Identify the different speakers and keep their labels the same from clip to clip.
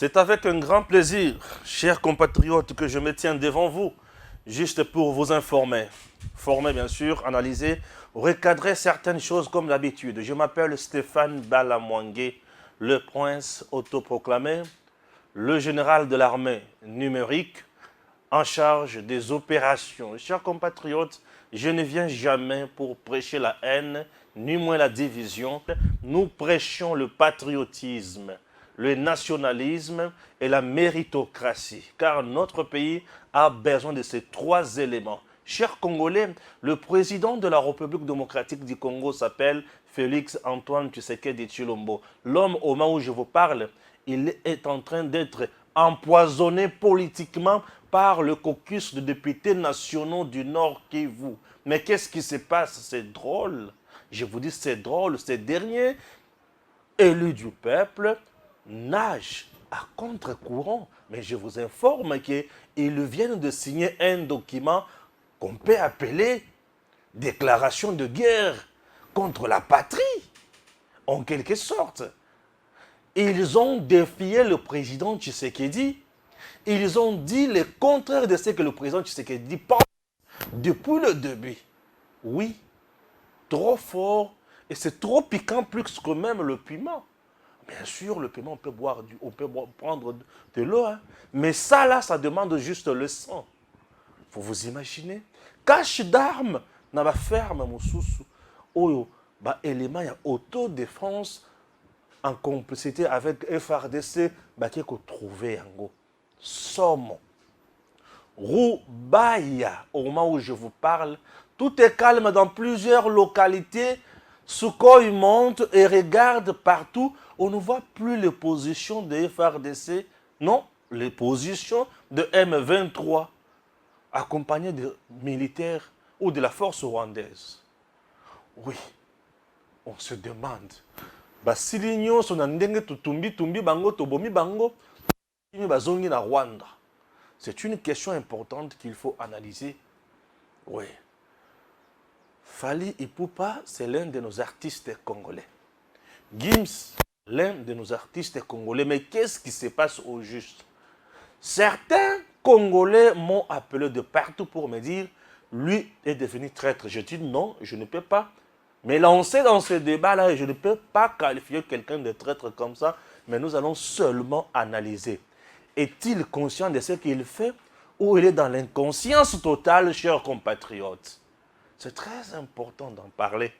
Speaker 1: C'est avec un grand plaisir, chers compatriotes, que je me tiens devant vous, juste pour vous informer. Former, bien sûr, analyser, recadrer certaines choses comme d'habitude. Je m'appelle Stéphane Balamwangue, le prince autoproclamé, le général de l'armée numérique, en charge des opérations. Chers compatriotes, je ne viens jamais pour prêcher la haine, ni moins la division. Nous prêchons le patriotisme, le nationalisme et la méritocratie, car notre pays a besoin de ces trois éléments. Chers Congolais, le président de la République démocratique du Congo s'appelle Félix Antoine Tshisekedi Tshilombo. L'homme, au moment où je vous parle, il est en train d'être empoisonné politiquement par le caucus de députés nationaux du Nord Kivu. Mais qu'est-ce qui se passe? C'est drôle. Je vous dis, c'est drôle. Ces derniers, élus du peuple, nagent à contre-courant. Mais je vous informe qu'ils viennent de signer un document qu'on peut appeler déclaration de guerre contre la patrie, en quelque sorte. Ils ont défié le président Tshisekedi. Ils ont dit le contraire de ce que le président Tshisekedi pense depuis le début. Oui, trop fort et c'est trop piquant plus que même le piment. Bien sûr, le piment, on peut prendre de l'eau, hein. Mais ça, là, ça demande juste le sang. Faut vous imaginer. Cache d'armes dans la ferme, Moussoussou. Oyo, bah, élément, il y a autodéfense en complicité avec FRDC, bah, qui est trouvé en gros. Somme. Roubaya, au moment où je vous parle, tout est calme dans plusieurs localités. Sukhoi monte et regarde partout. On ne voit plus les positions de FRDC, non, les positions de M23, accompagnées de militaires ou de la force rwandaise. Oui, on se demande. Basili nyonso na ndenge tumbi bango tobomi bango bazongi na Rwanda. C'est une question importante qu'il faut analyser. Oui. Fally Ipupa, c'est l'un de nos artistes congolais. Gims, l'un de nos artistes congolais. Mais qu'est-ce qui se passe au juste? Certains Congolais m'ont appelé de partout pour me dire, lui est devenu traître. Je dis non, je ne peux pas me lancer dans ce débat-là et je ne peux pas qualifier quelqu'un de traître comme ça, mais nous allons seulement analyser. Est-il conscient de ce qu'il fait ou il est dans l'inconscience totale, chers compatriotes? C'est très important d'en parler.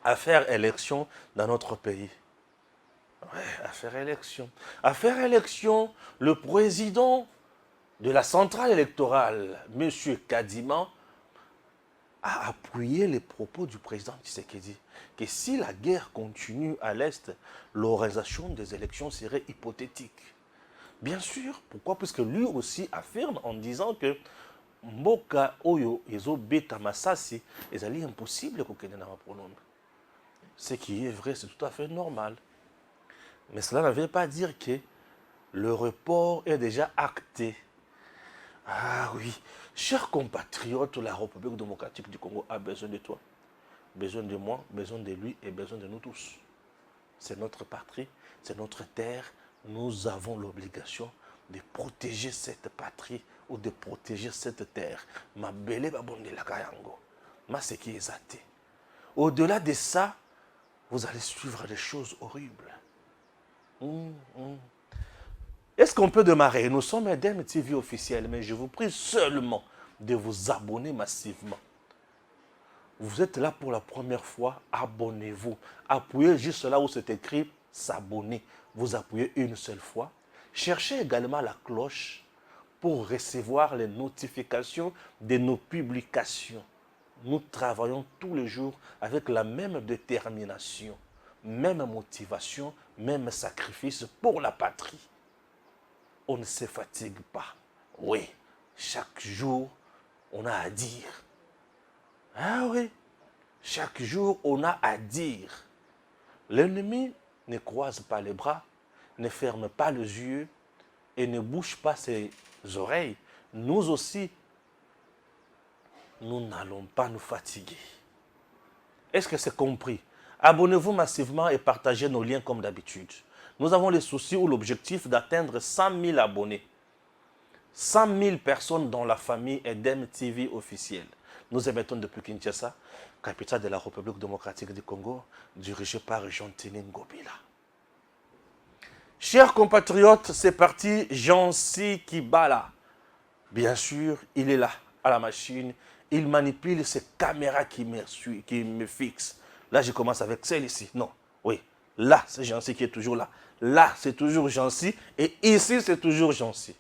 Speaker 1: Affaire élection dans notre pays. Oui, affaire élection. Affaire élection, le président de la centrale électorale, M. Kadima, a appuyé les propos du président Tshisekedi que si la guerre continue à l'Est, l'organisation des élections serait hypothétique. Bien sûr, pourquoi? Puisque lui aussi affirme en disant que Mboka Oyo Ezo Beta Masasi est impossible qu'on ait un pronom. Ce qui est vrai, c'est tout à fait normal. Mais cela ne veut pas dire que le report est déjà acté. Ah oui, chers compatriotes, la République démocratique du Congo a besoin de toi, besoin de moi, besoin de lui et besoin de nous tous. C'est notre patrie, c'est notre terre. Nous avons l'obligation de protéger cette patrie ou de protéger cette terre. Ma belle babonde la kayango, ma seki ezate. Au-delà de ça, vous allez suivre des choses horribles. Est-ce qu'on peut démarrer? Nous sommes un TV officiel, mais je vous prie seulement de vous abonner massivement. Vous êtes là pour la première fois, abonnez-vous. Appuyez juste là où c'est écrit s'abonner. Vous appuyez une seule fois. Cherchez également la cloche pour recevoir les notifications de nos publications. Nous travaillons tous les jours avec la même détermination, même motivation, même sacrifice pour la patrie. On ne se fatigue pas. Oui, chaque jour, on a à dire. Ah oui, chaque jour, on a à dire. L'ennemi ne croise pas les bras, ne ferme pas les yeux et ne bouge pas ses oreilles. Nous aussi, nous n'allons pas nous fatiguer. Est-ce que c'est compris? Abonnez-vous massivement et partagez nos liens comme d'habitude. Nous avons les soucis ou l'objectif d'atteindre 100 000 abonnés. 100 000 personnes dans la famille Edem TV officielle. Nous émettons depuis Kinshasa, capitale de la République démocratique du Congo, dirigée par Jean-Tini Ngobila. Chers compatriotes, c'est parti, Jean-Si Kibala. Bien sûr, il est là, à la machine. Il manipule ces caméras qui me fixent. Là, je commence avec celle-ci. Non, oui. Là, c'est Jean-Si qui est toujours là. Là, c'est toujours Jean-Si. Et ici, c'est toujours Jean-Si.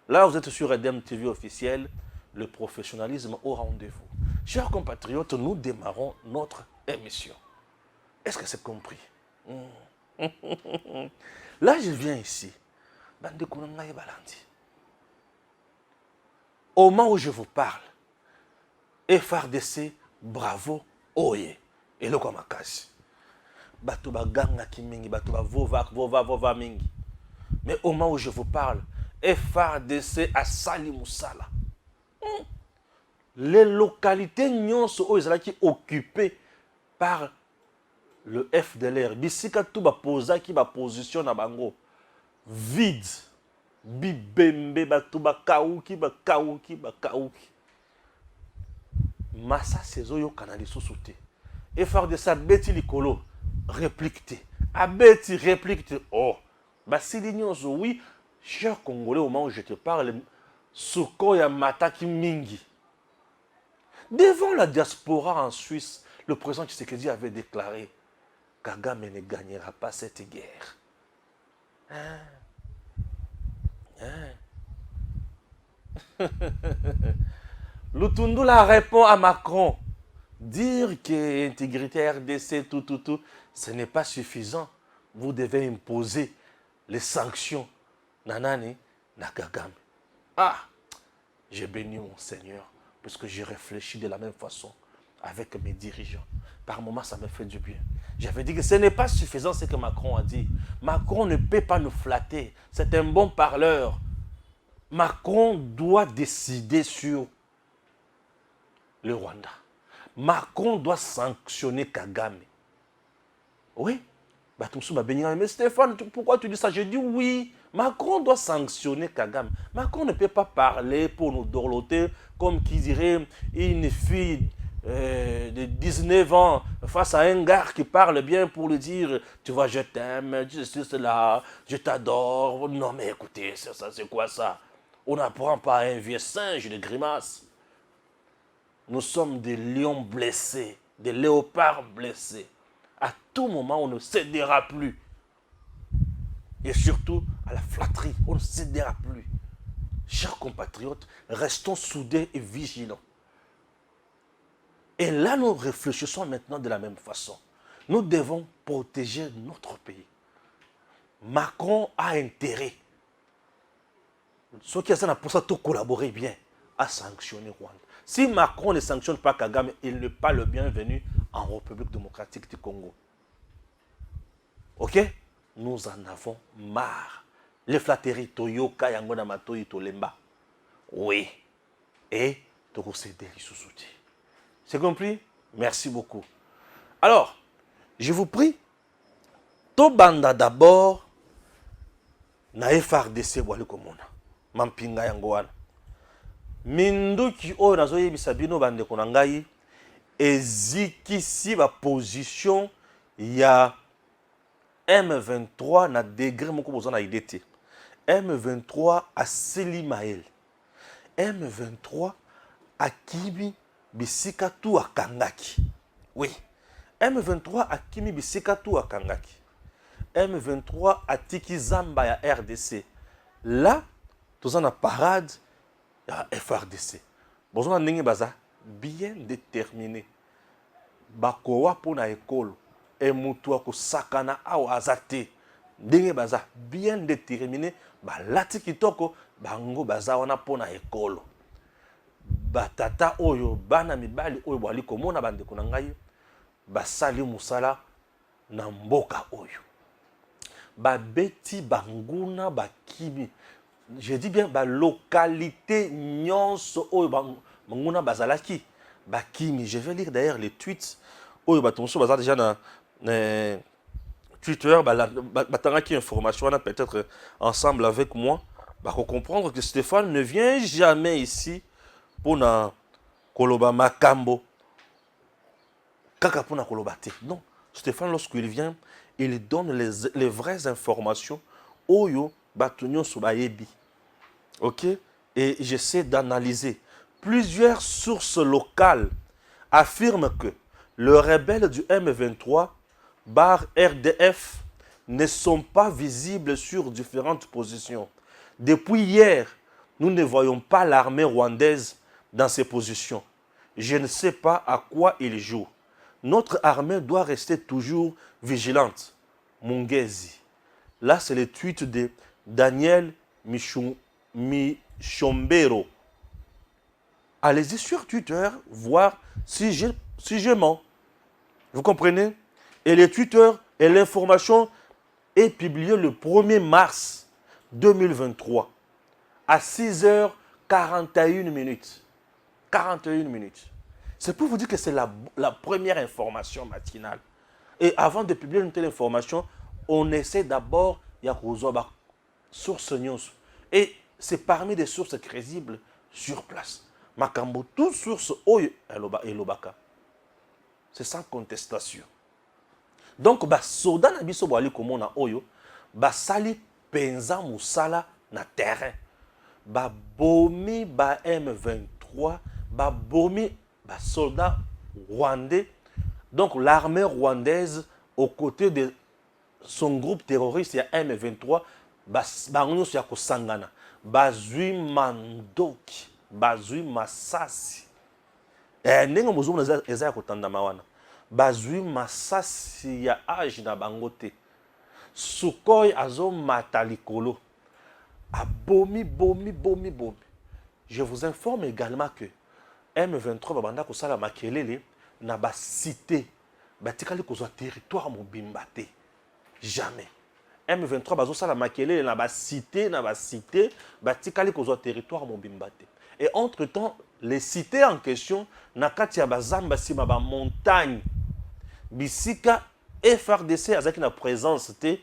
Speaker 1: Là, vous êtes sur Edem TV officiel, le professionnalisme au rendez-vous. Chers compatriotes, nous démarrons notre émission. Est-ce que c'est compris? Là, je viens ici. Au moment où je vous parle, FRDC, bravo, oye. Et le Kwamakasi. Batuba ganga kimingi, batuba vova mingi. Mais au moment où je vous parle, FRDC a Sali Moussala. Les localités nyonso qui occupées par le FDLR. Bisika tout ba posa qui ba position na bango. Vide. Bibembe batuba kauki ba kauki ba kauki. Massa sezo yo kanali sous-souté. FRDC a beti likolo. Réplique. A beti réplique. Oh. Basili nyonso oui. Cher Congolais, au moment où je te parle, Sukoya Mataki Mingi. Devant la diaspora en Suisse, le président Tshisekedi avait déclaré Kagame ne gagnera pas cette guerre. Lutundula répond à Macron. Dire que l'intégrité RDC, tout, ce n'est pas suffisant. Vous devez imposer les sanctions. Nanani, Nakagame. Ah, j'ai béni mon Seigneur, parce que j'ai réfléchi de la même façon avec mes dirigeants. Par moments, ça me fait du bien. J'avais dit que ce n'est pas suffisant ce que Macron a dit. Macron ne peut pas nous flatter. C'est un bon parleur. Macron doit décider sur le Rwanda. Macron doit sanctionner Kagame. Oui. Mais Stéphane, pourquoi tu dis ça? Je dis oui. Macron doit sanctionner Kagame. Macron ne peut pas parler pour nous dorloter comme qui dirait une fille de 19 ans face à un gars qui parle bien pour lui dire tu vois, je t'aime, je suis cela, je t'adore. Non, mais écoutez, ça, c'est quoi ça? On n'apprend pas à un vieux singe de grimace. Nous sommes des lions blessés, des léopards blessés. À tout moment, on ne cédera plus. Et surtout, à la flatterie, on ne cédera plus. Chers compatriotes, restons soudés et vigilants. Et là, nous réfléchissons maintenant de la même façon. Nous devons protéger notre pays. Macron a intérêt, ceux qui sont pour ça tout collaborer bien, à sanctionner Rwanda. Si Macron ne sanctionne pas Kagame, il n'est pas le bienvenu en République démocratique du Congo. Ok? Nous en avons marre. Les flatteries, Toyoka, Yangona Matoyi, Tolemba. Oui. Et Torosede Lissousouti. C'est compris? Merci beaucoup. Alors, je vous prie, Tobanda d'abord, na FRDC Wali Komona. Mampinga Yangoana. Minduki o nazo yebisa bino bande konangai ezikisi ba position ya M23 na degré moko bozana idete. M23 a Seli Maël. M23 a Kimi bisika tu akangaki. Oui. M23 a Kimi bisika tu akangaki. M23 a Tiki Zamba ya RDC. Là, tous en a parade ya FRDC. Besoin ndenge baza bien déterminé. Bakowa pona école et mutua ko sakana awa azate. Ndenge baza bien déterminé ba lati kitoko bango baza wana pona école. Batata oyo bana mibali oyo bali komona bande kuna ngai basali musala na mboka oyo. Babeti banguna bakimi. Je dis bien ba localité nyonso oyo banguna bazalaki bakimi. Je vais lire d'ailleurs les tweets oyo batonso baza déjà na Twitter, qui information, on a peut-être ensemble avec moi, comprendre que Stéphane ne vient jamais ici pour na koloba makambo. Kaka pour na koloba te. Non, Stéphane, lorsqu'il vient, il donne les vraies informations. Oyo batunyo subayebi. Ok? Et j'essaie d'analyser. Plusieurs sources locales affirment que les rebelles du M23 bar RDF ne sont pas visibles sur différentes positions. Depuis hier, nous ne voyons pas l'armée rwandaise dans ces positions. Je ne sais pas à quoi ils jouent. Notre armée doit rester toujours vigilante. Mungezi. Là, c'est le tweet de Daniel Michombero. Allez-y sur Twitter, voir si je mens. Vous comprenez? Et le Twitter et l'information est publiée le 1er mars 2023 à 6h41 minutes. 41 minutes. C'est pour vous dire que c'est la première information matinale. Et avant de publier une telle information, on essaie d'abord, il y a source news. Et c'est parmi des sources crédibles sur place. Makambo, toute source oyo elobaka. C'est sans contestation. Donc, soda na biso boali komona oyo, sali penza musala na terrain. Bomi M23, bomi soldats rwandais. Donc, l'armée rwandaise, aux côtés de son groupe terroriste, il y a M23, bango ya kosangana. Bazui mandoki, bazui masasi. Ndenge mozumu eza ya kotandama wana. Bazui masasi ya age na bango te. Sukhoi azo mata likolo. Bomi. Je vous informe également que M23 babanda kosala makelele na ba cité batikali kozwa territoire mobimba te. Jamais. M23 bazo sala makelele na ba cité batikali kozwa territoire mobimba te. Et entre-temps, les cités en question na kati ya bazamba sima ba montagne bisika FRDC azaki na présence te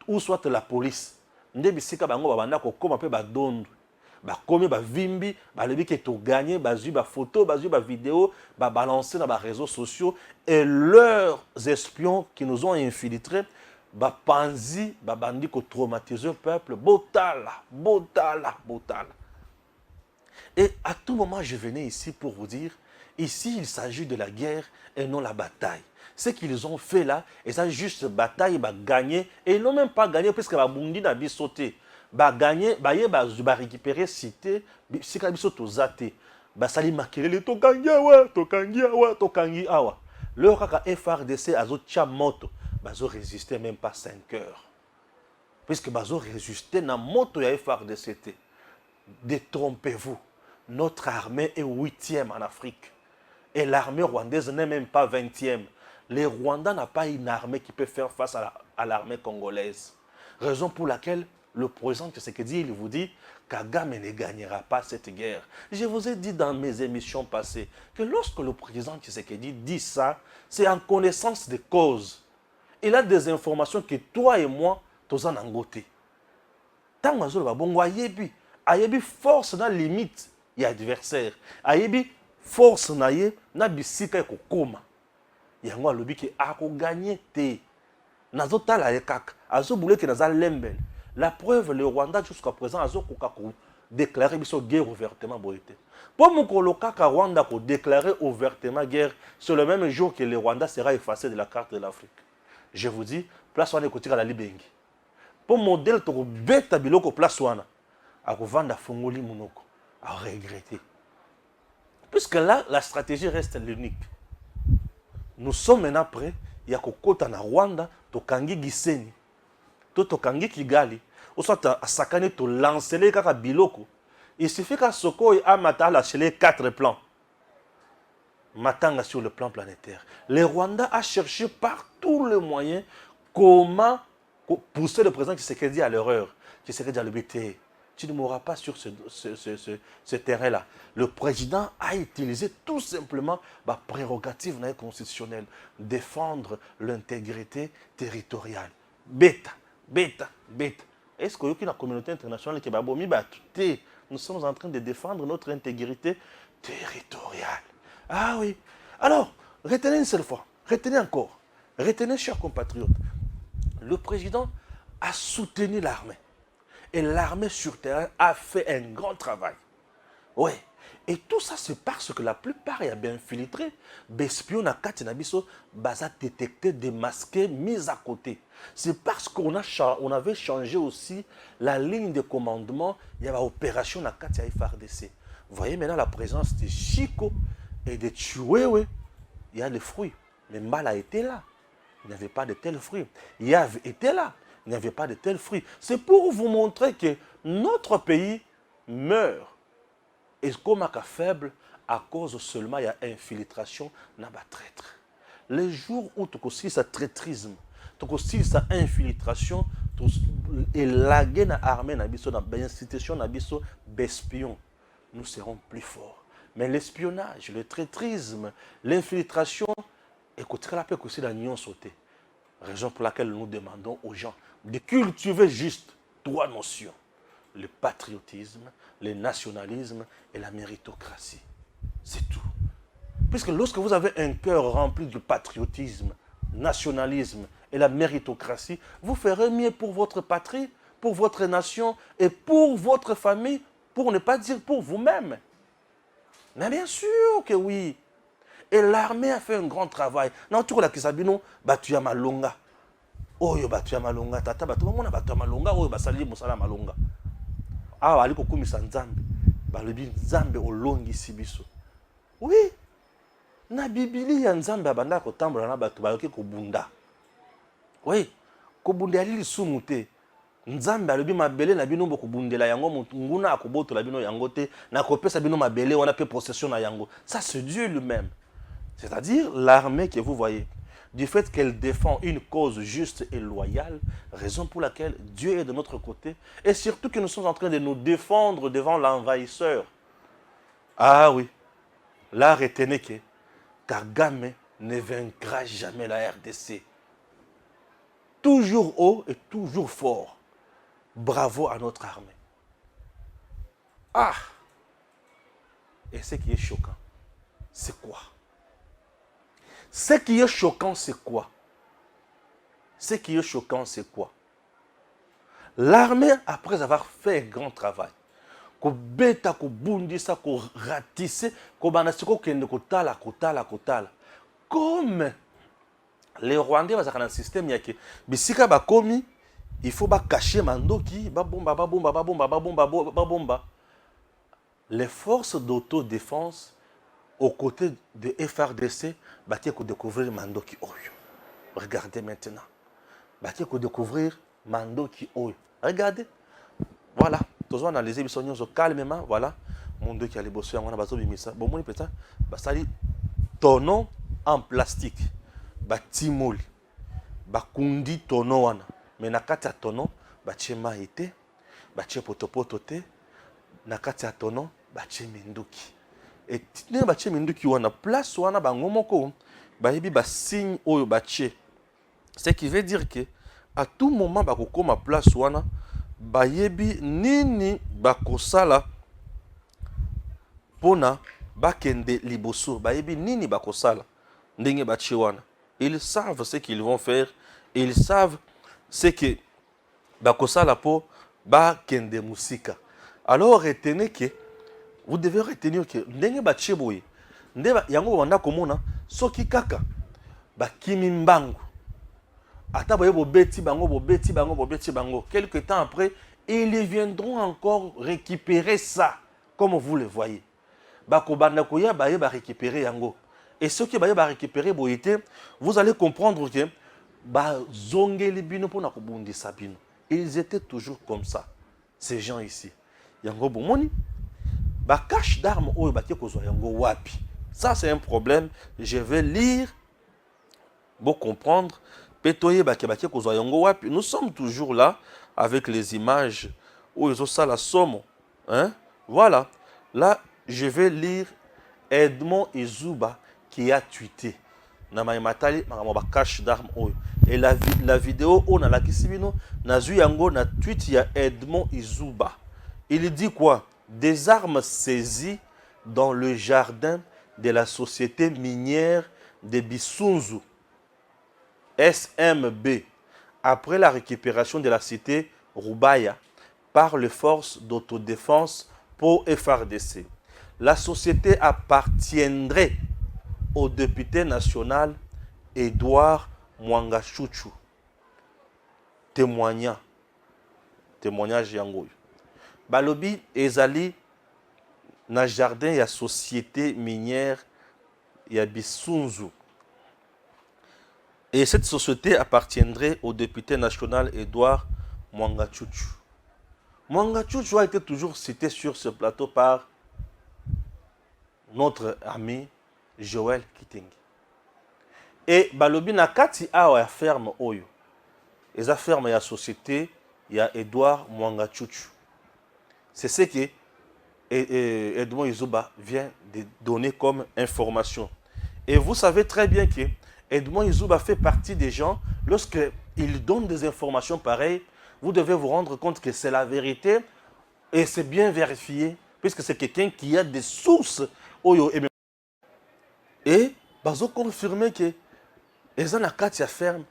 Speaker 1: ou soit la police. Nde bisika bango babanda kokoma pe badondo. Bakomi bavimbi, balebi ke to gagné, bazui ba photo, bazui ba vidéo, balancer dans les réseaux sociaux et leurs espions qui nous ont infiltrés, panzi, bandi ko traumatiser le peuple, botala. Et à tout moment, je venais ici pour vous dire, ici il s'agit de la guerre et non la bataille. Ce qu'ils ont fait là, et ça juste bataille, gagné, et ils n'ont même pas gagné parce que Babundi n'a pas sauté. Gagné, récupérer cité, si quand ils sont zaté, sali makelele tokangi awa. Le kaka FRDC azo tia moto, bazo résister même pas 5 heures. Puisque bazo résister na moto ya FRDC. Détrompez-vous. Notre armée est 8e en Afrique. Et l'armée rwandaise n'est même pas 20e. Les Rwandais n'ont pas une armée qui peut faire face à l'armée congolaise. Raison pour laquelle le président Tshisekedi, il vous dit, Kagame ne gagnera pas cette guerre. Je vous ai dit dans mes émissions passées que lorsque le président Tshisekedi dit ça, c'est en connaissance de cause. Il a des informations que toi et moi, tous en angoté. Tant que vous avez ayebi force na limite ya adversaire. Ayebi force na ye na bisika ko koma. Yango alobi ki ako gagner te. Nazotala ye kaka. Azo boule ke naza lembel. La preuve, le Rwanda jusqu'à présent azo koka ko déclarer biso guerre ouvertement boité. Pour mokolo kaka Rwanda ko déclarer ouvertement guerre, c'est le même jour que le Rwanda sera effacé de la carte de l'Afrique. Je vous dis, place wana kotika la libengi. Pour modèle to beta biloko place wana. À vendre fongoli monoko, à regretter. Puisque là, la stratégie reste l'unique. Nous sommes maintenant prêts, il y a kokota na Rwanda, tokangi Gisenyi, tokangi Kigali, ou soit à Sakane to lancer les kaka biloko. Il suffit qu'à Soko et Amata lâcher les 4 plans. Matanga sur le plan planétaire. Le Rwanda a cherché par tous les moyens comment pousser le président Tshisekedi à l'erreur. Tshisekedi a le BT. tu ne mourras pas sur ce terrain-là. Le président a utilisé tout simplement la prérogative constitutionnelle, défendre l'intégrité territoriale. Bêta, bêta, bêta. Est-ce que la communauté internationale qui va nous sommes en train de défendre notre intégrité territoriale. Ah oui. Alors, retenez une seule fois, retenez encore, retenez, chers compatriotes, le président a soutenu l'armée. Et l'armée sur terrain a fait un grand travail. Oui. Et tout ça, c'est parce que la plupart y a bien infiltré. Bespion na kati na biso, baza détecté, démasqué, mis à côté. C'est parce qu'on avait changé aussi la ligne de commandement. Il y avait opération na kati à FARDC. Vous voyez maintenant la présence de Chico et de Tchouéoué. Il y a des fruits. Mais Mbala était là. Il n'y avait pas de tels fruits. Yav était là. Il n'y avait pas de tels fruits. C'est pour vous montrer que notre pays meurt. Et comme un faible, à cause seulement il y a infiltration dans les traîtres. Les jours où tu as sa traîtrisme, tu as sa infiltration, et la guerre dans l'armée, dans l'institution, dans l'espion, nous serons plus forts. Mais l'espionnage, le traîtrisme, l'infiltration, écoutez la paix aussi la nuance sauter. Raison pour laquelle nous demandons aux gens de cultiver juste trois notions. Le patriotisme, le nationalisme et la méritocratie. C'est tout. Puisque lorsque vous avez un cœur rempli de patriotisme, nationalisme et la méritocratie, vous ferez mieux pour votre patrie, pour votre nation et pour votre famille, pour ne pas dire pour vous-même. Mais bien sûr que oui. Et l'armée a fait un grand travail. Non, tu vois la Kisabino, Batu ya Malonga. Oyo Batu ya Malonga, tata Batu ya Batu ya Malonga, oyo basali Mosala Malonga. Ah, ali kokumisa Nzambe. Balobi Nzambe olongisi biso. Oui. Na Bibili ya Nzambe abanda kotambola na bato bayoki kobunda. Oui. Kobunda ali lisumu te. Nzambe alobi mabele na bino bokobundela yango nguna akobotola bino yango te na kopesa bino mabele wana pe possession na yango. Ça c'est Dieu lui-même. C'est-à-dire l'armée que vous voyez, du fait qu'elle défend une cause juste et loyale, raison pour laquelle Dieu est de notre côté, et surtout que nous sommes en train de nous défendre devant l'envahisseur. Ah oui, là retenez que Kagame ne vaincra jamais la RDC. Toujours haut et toujours fort. Bravo à notre armée. Ah! Et ce qui est choquant, c'est quoi? Ce qui est choquant, c'est quoi? Ce qui est choquant, c'est quoi? L'armée, après avoir fait un grand travail, kobeta, kobundisa, koratisse, kobanasiko kende kotala, comme les Rwandais ont un système yake, bisika bakomi, il faut cacher mandoki, babomba. Les forces d'autodéfense aux côtés de FARDC, bâti qu'on découvrir Mandoki Oyo. Regardez maintenant. Bâti qu'on découvrir Mandoki Oyo. Regardez. Voilà. Tous analyser les calmement. Voilà. Mon Dieu qui a les bosser, on a besoin de ça. Bon, mon petit, ça dit tonneau en plastique. Bâti moule. Bakundi tonneau wana. Mais nakati ya tonneau, bâti maïté, bâti potopotote, nakati ya tonneau, bâti minduki. Et tine bache minduki wana place wana bango moko bayebi ba signe oyo bache. Ce qui veut dire que à tout moment bakokoma place wana bayebi nini bakosala pona bakende liboso bayebi nini bakosala ndenge bache wana. Ils savent ce qu'ils vont faire, ils savent ce que bakosala po bakende musika. Alors retenez que vous devez retenir que ndenge bache boye ndeba yango wanda komona soki kaka bakimi mbangu ata boye bobeti bango quelque temps après ils viendront encore récupérer ça comme vous le voyez bakobanda koya baye ba récupérer yango et ceux qui baye ba récupérer boyete vous allez comprendre que ba zongeli bino pona kobundisa bino ils étaient toujours comme ça ces gens ici yango bomoni ba cache d'armes oyo batie kozwa yango wapi. Ça c'est un problème, je vais lire pour comprendre petoye batie kozwa yango wapi. Nous sommes toujours là avec les images ou ils ont ça la somme. Hein? Voilà. Là, je vais lire Edmond Izuba qui a tweeté. Cache d'armes. Et la vidéo, on a la kisibino, nazu yango na tweet ya Edmond Izuba. Il dit quoi? Des armes saisies dans le jardin de la société minière de Bisunzu, SMB, après la récupération de la cité Rubaya par les forces d'autodéfense pour FRDC. La société appartiendrait au député national Edouard Mwangachuchu. Témoignage yango. Balobi ezali na jardin ya société minière ya Bisunzu. Et cette société appartiendrait au député national Edouard Mwangachuchu. Mwangachuchu a été toujours cité sur ce plateau par notre ami Joël Kitingi. Et balobi na kati awa ya ferme oyo. Eza ferme ya société ya Edouard Mwangachuchu. C'est ce que Edmond Izuba vient de donner comme information. Et vous savez très bien que Edmond Izuba fait partie des gens, lorsqu'il donne des informations pareilles, vous devez vous rendre compte que c'est la vérité et c'est bien vérifié, puisque c'est quelqu'un qui a des sources. Et bazo confirmer que Ezana Katia ferme,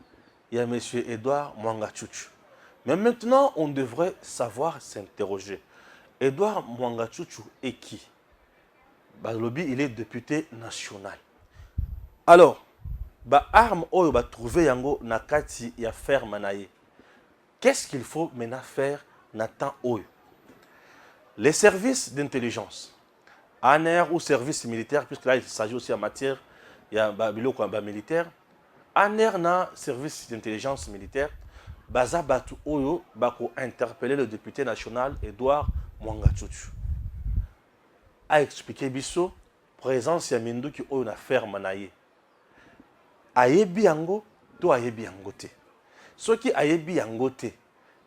Speaker 1: il y a M. Edouard Mwangachuchu. Mais maintenant, on devrait savoir s'interroger. Edouard Mwangachuchu est qui? Balobi, il est député national. Alors, arme oyo trouvé yango na kati ya ferme na ye. Qu'est-ce qu'il faut maintenant faire na temps oyo? Les services d'intelligence, ANR ou service militaire, puisque là il s'agit aussi en matière militaire, ANR na service d'intelligence militaire, baza batu oyo bako interpeller le député national Edouard Mwangachuchu. A expliqué biso présence ya minduki oyo na ferme na ye. Ayebi yango to ayebi yango te. Soki ayebi yango te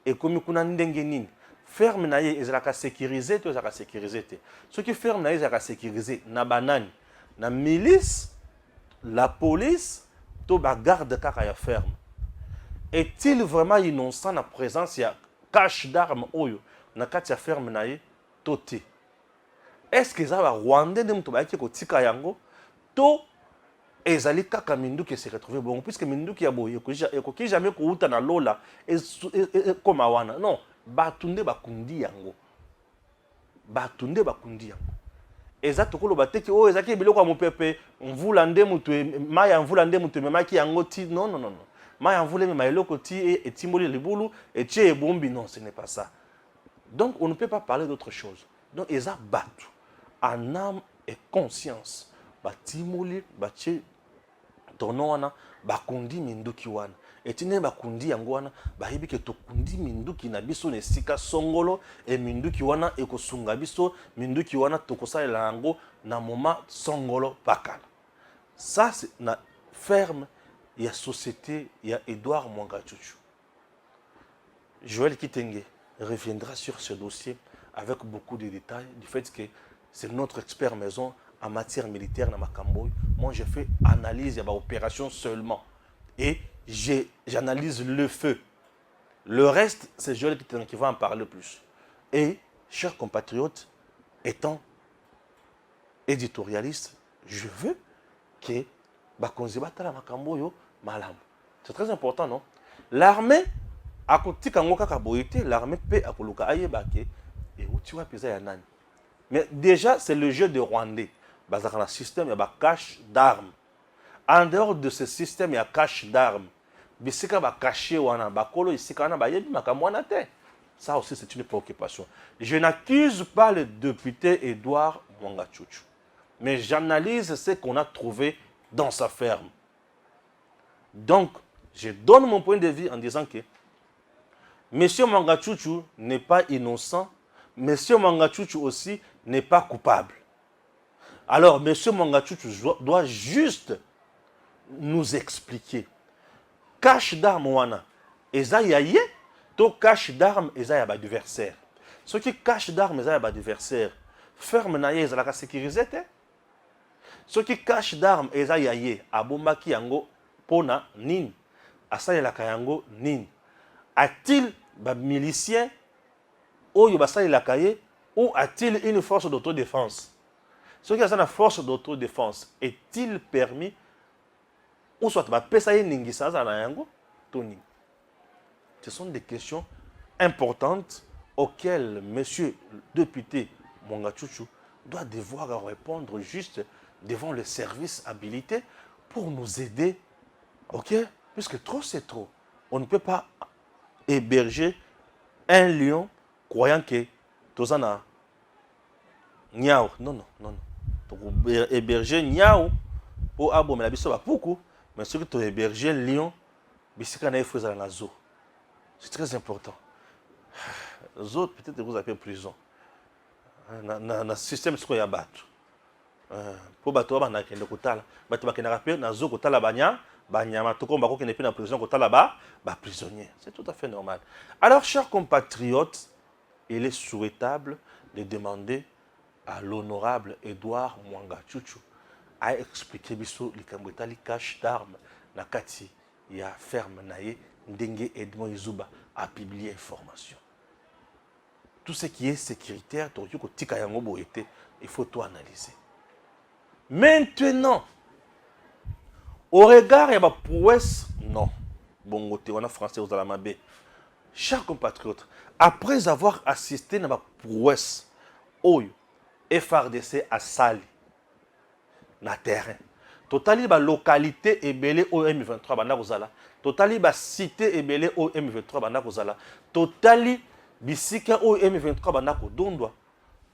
Speaker 1: ekomi kuna ndenge nini ferme na ye ezalaka sécurisé to ezalaka sécurisé te. Soki ferme na ye ezalaka sécurisé na banani na milice, la police to ba garde kaka ya ferme. Est-il vraiment innocent na présence ya cache d'armes oyo na kati ya ferme na ye to te? Est-ce que ça va Rwandais de muto ba ki ko tika yango to ezali kaka minduki se retrouver bon, puisque minduki ya boye ekoki jamais kouta na lola koma wana. Non, batunde bakundi yango. Batunde bakundi yango. Eza tokolo bateki o ezaki biloko ya mopepe mvula nde mutu maya mvula nde mutu memaki yango ti. Non non non non. Maya mvula mema eloko ti etimoli libulu et tie ebombi. Non, ce n'est pas ça. Donc on ne peut pas parler d'autre chose. Donc eza batu en âme et conscience batimoli batie tono wana bakundi minduki wana etine bakundi yango wana bayibi ke tokundi minduki na biso na esika songolo e minduki wana ekosunga biso minduki wana tokosalela yango na moment songolo pakala. Ça c'est na ferme ya société ya Edouard Mwangachuchu. Joël Kitenge reviendra sur ce dossier avec beaucoup de détails du fait que c'est notre expert maison en matière militaire dans Makamboy. Moi, je fais analyse de l'opération seulement. Et j'analyse le feu. Le reste, c'est Joël qui va en parler plus. Et, chers compatriotes, étant éditorialiste, je veux que Bakonzibata la Makamboy malam. C'est très important, non? L'armée, à côté de l'armée peut à Koluka Ayebake et où tu vas peser à Nani. Mais déjà, c'est le jeu de Rwandais. Dans un système, il y a cache d'armes. En dehors de ce système, il y a cache d'armes. Ça aussi, c'est une préoccupation. Je n'accuse pas le député Edouard Mwangachuchu, mais j'analyse ce qu'on a trouvé dans sa ferme. Donc, je donne mon point de vue en disant que M. Mwangachuchu n'est pas innocent, M. Mwangachuchu aussi n'est pas coupable. Alors, M. Mwangachuchu doit juste nous expliquer. Cache d'armes, wana, eza yaye, to cache d'armes, eza ya adversaire. Ceux qui cachent d'armes, ils ont des adversaires. Ferme naye, ils ont la sécurité. Ceux qui cachent d'armes, ils ont yaye. Abombaki yango, pona, nin. Asa yelaka yango, nin. A-t-il des miliciens ou a-t-il une force d'autodéfense? Ceux qui ont une force d'autodéfense, est-il permis ou soit ce sont des questions importantes auxquelles monsieur le député Mwangachuchu doit devoir répondre juste devant le service habilité pour nous aider. Ok? Puisque trop c'est trop. On ne peut pas héberger un lion croyant que Tozana Niao. Non, non, non, non. Héberger Niao pour abommer la biso beaucoup, mais ce que tu héberger un lion, bisika na faut dans la zoo. C'est très important. Les autres, peut-être vous appelez prison. Dans le système, c'est quoi il y a battu. Pour battre, on a qu'un côté. Battu, on a rappelé, dans le zoo, côté la bagna, bagna, tout comme bako qui n'est plus dans la prison, côté là-bas, prisonnier. C'est tout à fait normal. Alors, chers compatriotes, il est souhaitable de demander à l'honorable Edouard Mwangachuchu à expliquer biso likambweta li cache d'armes na kati ya ferme naye ndenge Edmond Izuba a publié information. Tout ce qui est sécuritaire, il faut tout analyser. Maintenant, au regard de la prouesse, non. Bon, on a français aux Alamabé. Chers compatriotes, après avoir assisté à la prouesse, FRDC a sali na terrain. Totali ba localité ebele au M23 banda kozala. Totali ba cité ebele au M23 banda kozala. Totali bisika au M23 banda kodondwa.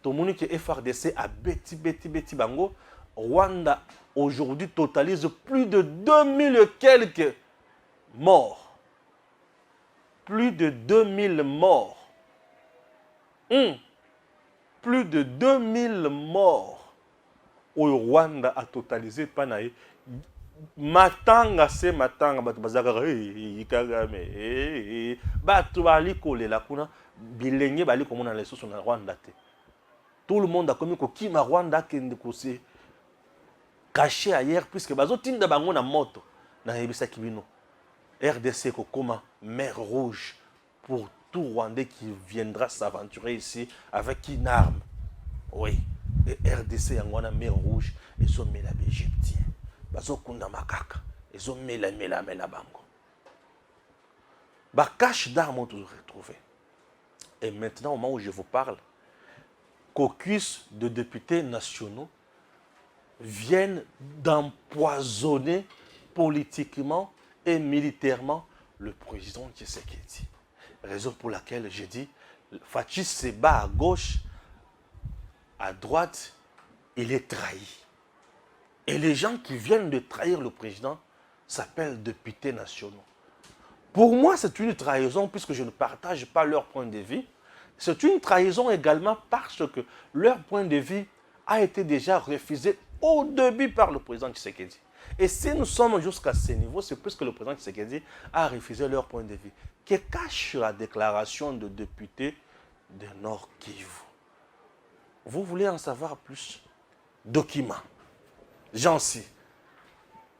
Speaker 1: Tomoni que FRDC a beti bango. Rwanda aujourd'hui totalise plus de 2000 quelques morts. Plus de 2000 morts. Plus de 2000 morts. Au Rwanda a totalisé panaï. Matanga se matanga batu bazaka kagame batu bali kolela kuna bilenge bali komona leso na Rwanda te. Tout le monde a commis ko kima Rwanda kende ko se caché ailleurs puisque bazo tinda bango na moto na yebisa kibino. RDC ko koma mer rouge pour tout Rwandais qui viendra s'aventurer ici avec une arme. Oui. Et RDC yangwana mer rouge et ont mis la Égyptien. Bazo kunda makaka. Ils ont mis la bango. Ba cache d'armes ont toujours retrouvé. Et maintenant, au moment où je vous parle, caucus de députés nationaux viennent d'empoisonner politiquement et militairement le président Tshisekedi. Raison pour laquelle j'ai dit, Fachi se bat à gauche, à droite, il est trahi. Et les gens qui viennent de trahir le président s'appellent députés nationaux. Pour moi, c'est une trahison puisque je ne partage pas leur point de vue. C'est une trahison également parce que leur point de vue a été déjà refusé au début par le président Tshisekedi. Et si nous sommes jusqu'à ce niveau, c'est puisque le président Tshisekedi a refusé leur point de vue. Que cache la déclaration de députés de Nord Kivu? Vous voulez en savoir plus? Documents. Jancy.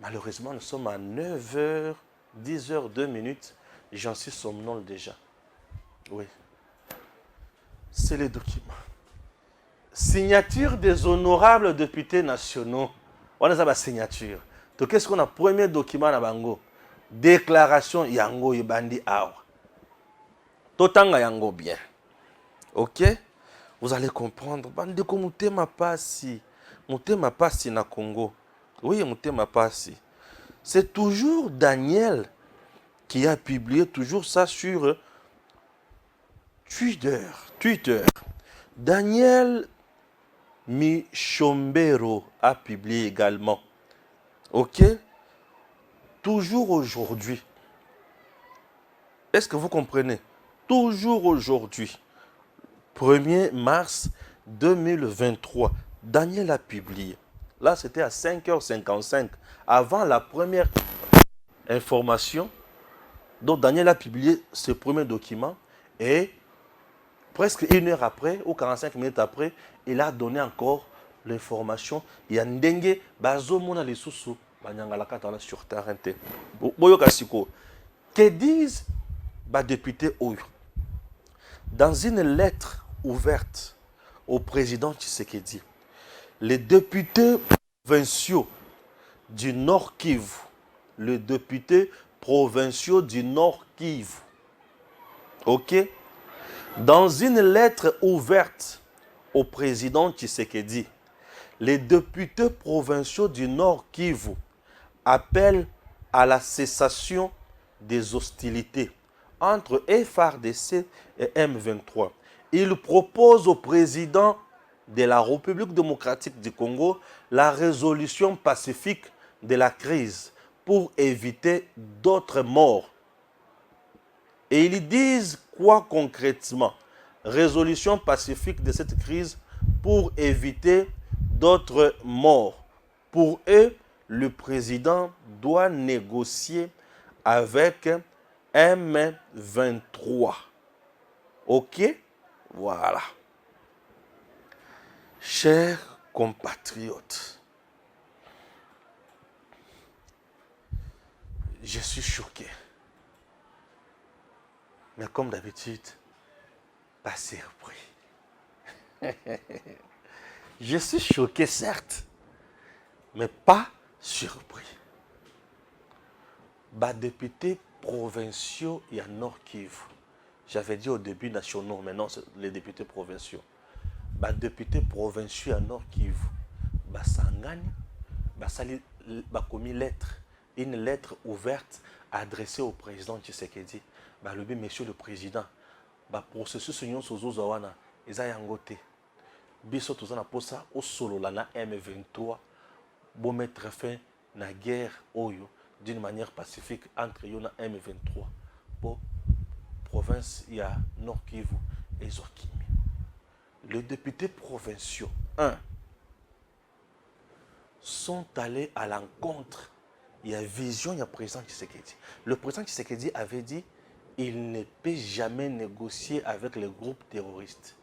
Speaker 1: Malheureusement, nous sommes à 9h, 10h, 2 minutes. Jancy somnole déjà. Oui. C'est les documents. Signature des honorables députés nationaux. On a la signature. Donc, qu'est-ce qu'on a? Premier document na bango. Déclaration yango yibandi awa. Totanga yango bien. Ok? Vous allez comprendre. Bandeko mutema pasi. Mutema pasi na Congo. Oui, mutema pasi. C'est toujours Daniel qui a publié toujours ça sur Twitter. Daniel Michombero a publié également. Ok? Toujours aujourd'hui. Est-ce que vous comprenez? Toujours aujourd'hui. 1er mars 2023. Daniel a publié. Là, c'était à 5h55. Avant la première information. Donc, Daniel a publié ce premier document. Et presque 1 heure après ou 45 minutes après, il a donné encore l'information. Il y a Ndenge, Bazo Mona les Soussou, Banyangalaka sur terrain. Que disent les députés Oyo? Dans une lettre ouverte au président Tshisekedi, les députés provinciaux du Nord Kivu, les députés provinciaux du Nord Kivu, ok? Dans une lettre ouverte au président Tshisekedi, les députés provinciaux du Nord Kivu appellent à la cessation des hostilités entre FARDC et M23. Ils proposent au président de la République démocratique du Congo la résolution pacifique de la crise pour éviter d'autres morts. Et ils disent quoi concrètement? Résolution pacifique de cette crise pour éviter d'autres morts. Pour eux, le président doit négocier avec M23. Ok? Voilà. Chers compatriotes, je suis choqué. Mais comme d'habitude, pas surpris. Je suis choqué, certes, mais pas surpris. Les députés provinciaux, il y a Nord Kivu. J'avais dit au début nationaux, maintenant c'est les députés provinciaux. Les députés provinciaux à Nord Kivu, Basangani, Basali, Bakomi lettre, une lettre ouverte adressée au président Tshisekedi. Balobi, monsieur le président, le processus union sozozawana, ils ont yangote. Biso tozana posa au solo la na M23, pour mettre fin à la guerre oyo d'une manière pacifique entre Yona M23 pour province il y a Nord Kivu et Zokimi. Les députés provinciaux, sont allés à l'encontre. Il y a vision, il y a président Tshisekedi. Le président Tshisekedi avait dit il ne peut jamais négocier avec les groupes terroristes.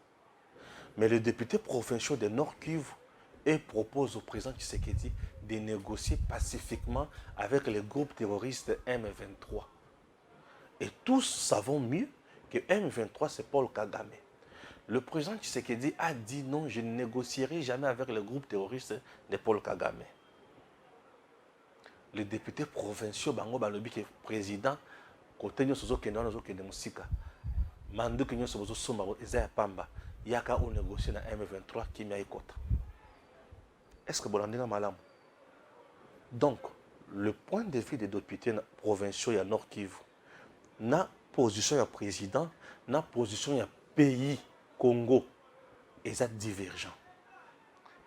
Speaker 1: Mais les députés provinciaux de Nord Kivu proposent au président Tshisekedi de négocier pacifiquement avec les groupes terroristes M23. Et tous savons mieux que M23 c'est Paul Kagame. Le président Tshisekedi a dit non, je ne négocierai jamais avec les groupes terroristes de Paul Kagame. Les députés provinciaux, Bango Balobi, qui est président, côté nous sommes Kenya, nous sommes Kenya Musika. Mandu Kenya sommes Soma, Isaiah Pamba, Yaka ou négocier na M23 qui m'a écouté. Est-ce que vous avez malam? Donc, le point de vue des députés provinciaux et à Nord Kivu, na position du président, na position du pays Congo, ils sont divergents.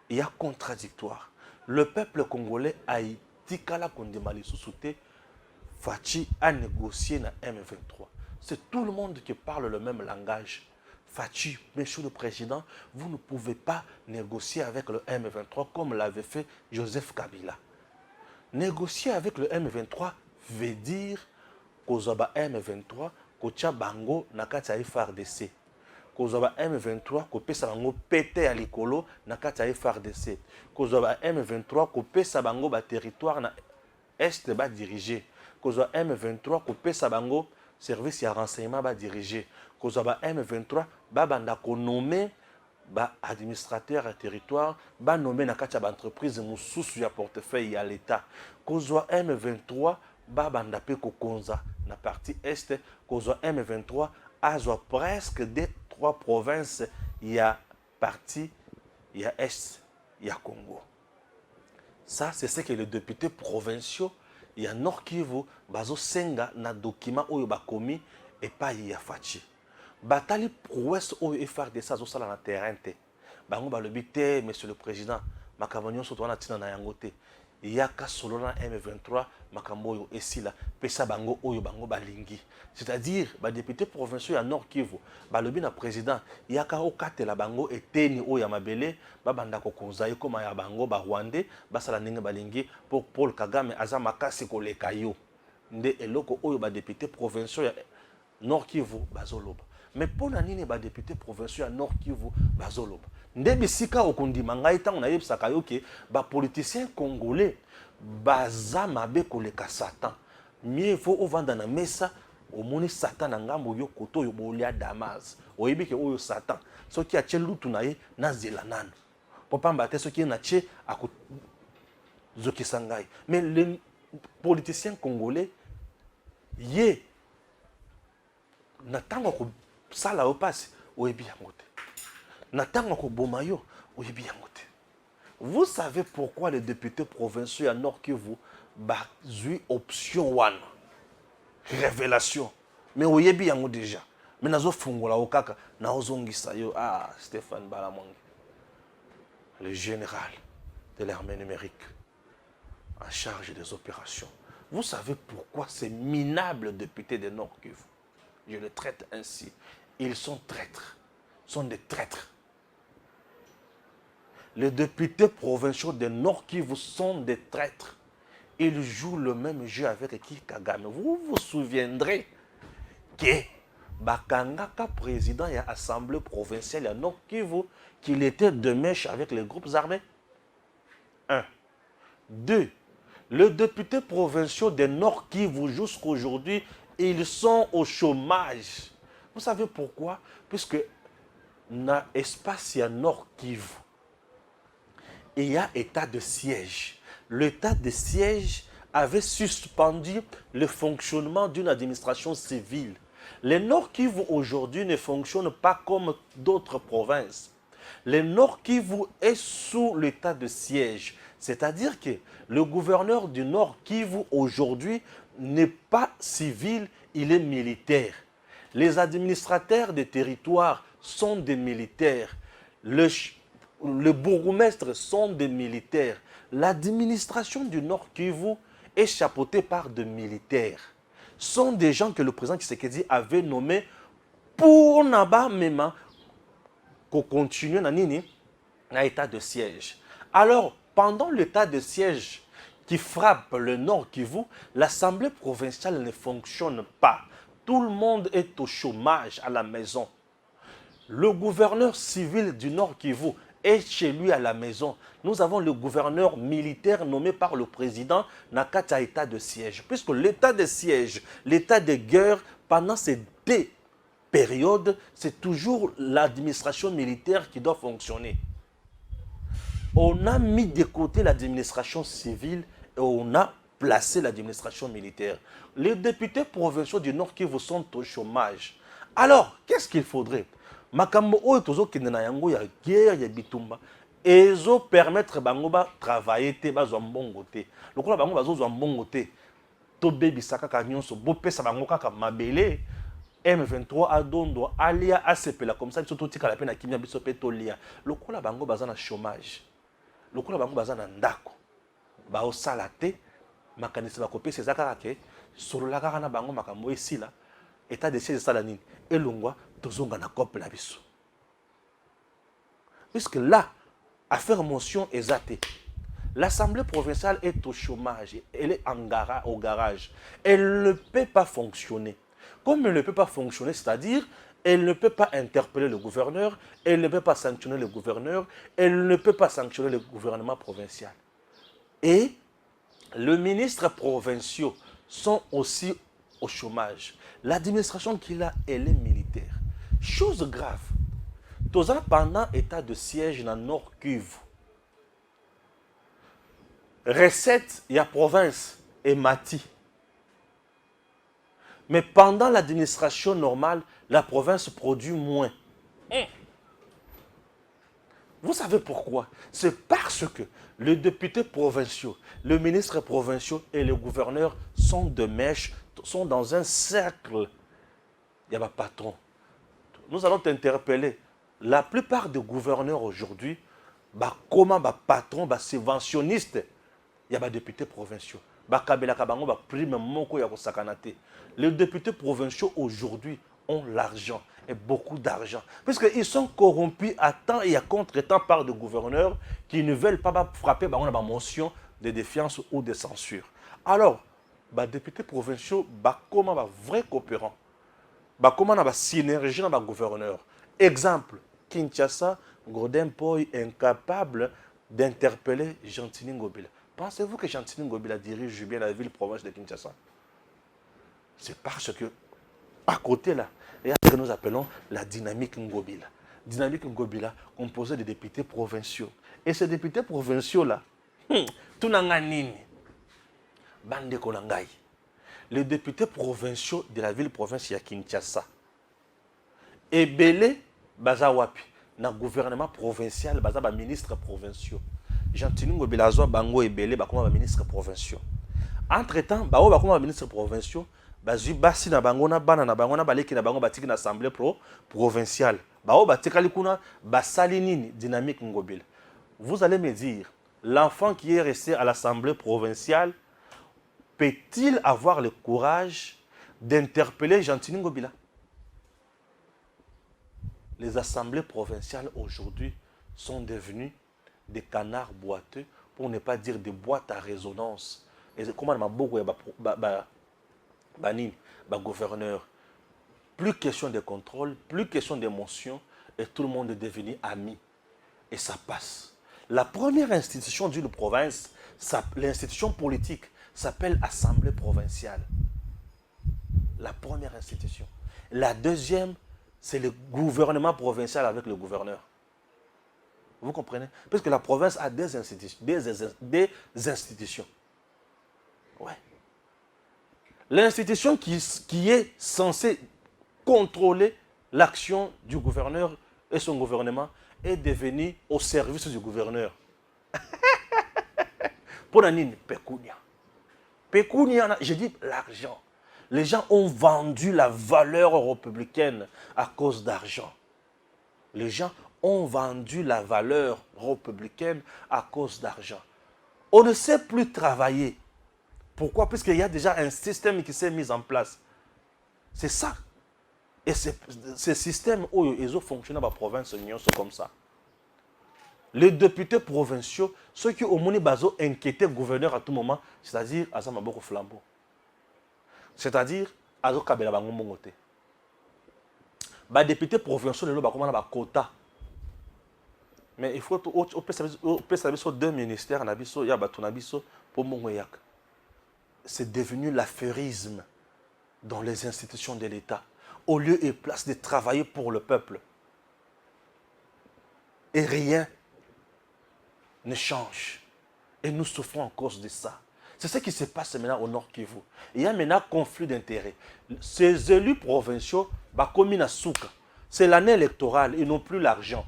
Speaker 1: Il y a contradictoire. Le peuple congolais a dit qu'à la Kondemali sous-souté, Fachi a négocié na M23. C'est tout le monde qui parle le même langage. Fachi, monsieur le président, vous ne pouvez pas négocier avec le M23 comme l'avait fait Joseph Kabila. Négocier avec le M23 veut dire qu'Ozoba M23, Kocha Bango, Nakata FARDC. Qu'Ozoba M23, Kopesa Bango pété à l'Ikolo, Nakata FARDC. Qu'Ozoba M23, Kopesa Bango, ba territoire na Est, ba dirigé. Qu'Ozoba M23, Kopesa Bango, service à renseignement, ba dirigé. Qu'Ozoba M23, ba banda ko nommé, ba administrateur à territoire, ba nommé Nakata ba entreprise, moussous ya portefeuille à l'État. Qu'Ozoba M23, ba banda pe kokonza na partie Est, Qu'Ozoba M23, azwa presque des 3 provinces, il y a partie, il y a Est, il y a Congo. Ça, c'est ce que les députés provinciaux, il y a Nord Kivu, bazo senga na document oyo bakomi et pas il y a Fachi. Batali prouesse oyo FARDC ça zo sala na terrain te. Bango balobi te, monsieur le président, makambo soto wana tina na yango te. Yaka solo na M23 makambo oyo esila pesa bango oyo bango balingi. C'est-à-dire ba député provinciaux ya Nord Kivu balobi na président yaka okatela bango eteni oyo ya mabele ba banda ko konza ekoma ya bango ba Rwandais basala ninga balingi pour Paul Kagame aza makasi koleka yo nde eloko oyo ba député provinciaux ya Nord Kivu bazoloba. Mais pour la nini ba député provincial à Nord Kivu bazoloba. Ndebi sika okondima ngai tango na yebisaka yo ke ba politicien congolais baza mabe koleka Satan. Mieux vaut ovanda na mesa omoni Satan na ngambo yo koto yo bolia Damas. Oyebi ke oyo Satan. Soki a tche lutu na ye na zela nano. Popamba te soki na tche ako zoki sangai. Mais les politiciens congolais ye na tango ko sala o passe oyebi yango te. Na tango ko boma yo oyebi yango te. Vous savez pourquoi les députés provinciaux à Nord Kivu bazui option one révélation. Mais oyebi yango déjà. Mais nazo fungola okaka na ozongisa yo Stéphane Balamongi, le général de l'armée numérique en charge des opérations. Vous savez pourquoi ces minables députés de Nord Kivu, je les traite ainsi, ils sont traîtres, sont des traîtres. Les députés provinciaux de Nord Kivu sont des traîtres. Ils jouent le même jeu avec qui Kagame. Vous vous souviendrez que Bakangaka, président de l'Assemblée provinciale à Nord Kivu, qu'il était de mèche avec les groupes armés. 1. 2. Les députés provinciaux de Nord Kivu jusqu'à aujourd'hui, ils sont au chômage. Vous savez pourquoi? Puisque dans l'espace Nord Kivu, il y a état de siège. L'état de siège avait suspendu le fonctionnement d'une administration civile. Le Nord Kivu aujourd'hui ne fonctionne pas comme d'autres provinces. Le Nord Kivu est sous l'état de siège. C'est-à-dire que le gouverneur du Nord Kivu aujourd'hui n'est pas civil, il est militaire. Les administrateurs des territoires sont des militaires. Le bourgmestre sont des militaires. L'administration du Nord Kivu est chapeautée par des militaires. Sont des gens que le président Tshisekedi avait nommés pour Naba Mema qu'on continue dans l'état de siège. Alors, pendant l'état de siège qui frappe le Nord Kivu, l'Assemblée provinciale ne fonctionne pas. Tout le monde est au chômage à la maison. Le gouverneur civil du Nord Kivu est chez lui à la maison. Nous avons le gouverneur militaire nommé par le président Nakata état de siège. Puisque l'état de siège, l'état de guerre, pendant ces deux périodes, c'est toujours l'administration militaire qui doit fonctionner. On a mis de côté l'administration civile et on a placé l'administration militaire. Les députés provinciaux du Nord Kivu sont au chômage. Alors, qu'est-ce qu'il faudrait? Makambo oyo tozo kende na yango ya guerre ya bitumba ezo permettre bango ba travailler te bazwa mbongo te. Lokola bango bazozwa mbongo te to bebisaka ka nyonso bo pesa bango kaka mabele M23 adondo alia asepela comme ça biso to tika la pena kimia biso pe to lia. Lokola bango baza na chômage. Lokola bango baza na ndako. Ba osala te makanisi ba kopesa ezaka ke solola kaka na bango makambo esila état de siège sala nini elongwa tozonga na couple la biso. Puisque là, affaire motion exatée. L'Assemblée provinciale est au chômage, elle est au garage. Elle ne peut pas fonctionner. Comme elle ne peut pas fonctionner, c'est-à-dire, elle ne peut pas interpeller le gouverneur, elle ne peut pas sanctionner le gouverneur, elle ne peut pas sanctionner le gouvernement provincial. Et les ministres provinciaux sont aussi au chômage. L'administration qu'il a, elle est militaire. Chose grave, pendant l'état de siège dans Nord Kivu, recette, il y a province et mati. Mais pendant l'administration normale, la province produit moins. Vous savez pourquoi? C'est parce que les députés provinciaux, les ministres provinciaux et les gouverneurs sont de mèche, sont dans un cercle. Il y a un patron. Nous allons t'interpeller. La plupart des gouverneurs aujourd'hui, comment patron, subventionniste, il y a des députés provinciaux. Les députés provinciaux aujourd'hui ont l'argent et beaucoup d'argent. Parce qu'ils sont corrompus à temps et à contre-temps par des gouverneurs qui ne veulent pas frapper la motion de défiance ou de censure. Alors, les députés provinciaux, comment vrais coopérants. Bah, comment on a synergie dans le gouverneur. Exemple, Kinshasa, Godin Poy incapable d'interpeller Gentini Ngobila. Pensez-vous que Gentini Ngobila dirige bien la ville-province de Kinshasa? C'est parce que, à côté là, il y a ce que nous appelons la dynamique Ngobila. Dynamique Ngobila composée de députés provinciaux. Et ces députés provinciaux là, tout n'a nini. Bande Kolangai. Les députés provinciaux de la ville-province de Kinshasa. Et Belé, baza wapi. Na gouvernement provincial, baza ba ministres provinciaux. Gentini Ngobila zo bango et Belé, ba comme ministres provinciaux. Entre-temps, bao ba comme ministres provinciaux, bazui basi na bango na bana na bango na baleki na bango batiki na assemblée provinciale. Bao batikali kuna basali nini dynamique Ngobila. Vous allez me dire, l'enfant qui est resté à l'assemblée provinciale peut-il avoir le courage d'interpeller Gentini Ngobila? Les assemblées provinciales aujourd'hui sont devenues des canards boiteux, pour ne pas dire des boîtes à résonance. Et comment on a beaucoup de gouverneurs. Plus question de contrôle, plus question d'émotion, et tout le monde est devenu ami. Et ça passe. La première institution d'une province, l'institution politique, s'appelle Assemblée provinciale. La première institution. La deuxième, c'est le gouvernement provincial avec le gouverneur. Vous comprenez? Parce que la province a des institutions. Des institutions. Ouais. L'institution qui est censée contrôler l'action du gouverneur et son gouvernement est devenue au service du gouverneur. Pour la nine, Pécounia. Pécounia, je dis l'argent. Les gens ont vendu la valeur républicaine à cause d'argent. Les gens ont vendu la valeur républicaine à cause d'argent. On ne sait plus travailler. Pourquoi? Parce qu'il y a déjà un système qui s'est mis en place. C'est ça. Et ce système où ils ont fonctionné dans la province, c'est comme ça. Les députés provinciaux, ceux qui ont inquiété le gouverneur à tout moment, c'est-à-dire Azam Aboko Flambeau. C'est-à-dire Azo Kabela Bangomongote. Les députés provinciaux, ils ont un quota. Mais il faut que deux ministères, c'est devenu l'affairisme dans les institutions de l'État. Au lieu et place de travailler pour le peuple. Et rien ne change. Et nous souffrons à cause de ça. C'est ce qui se passe maintenant au Nord Kivu. Il y a maintenant un conflit d'intérêts. Ces élus provinciaux, c'est l'année électorale, ils n'ont plus l'argent.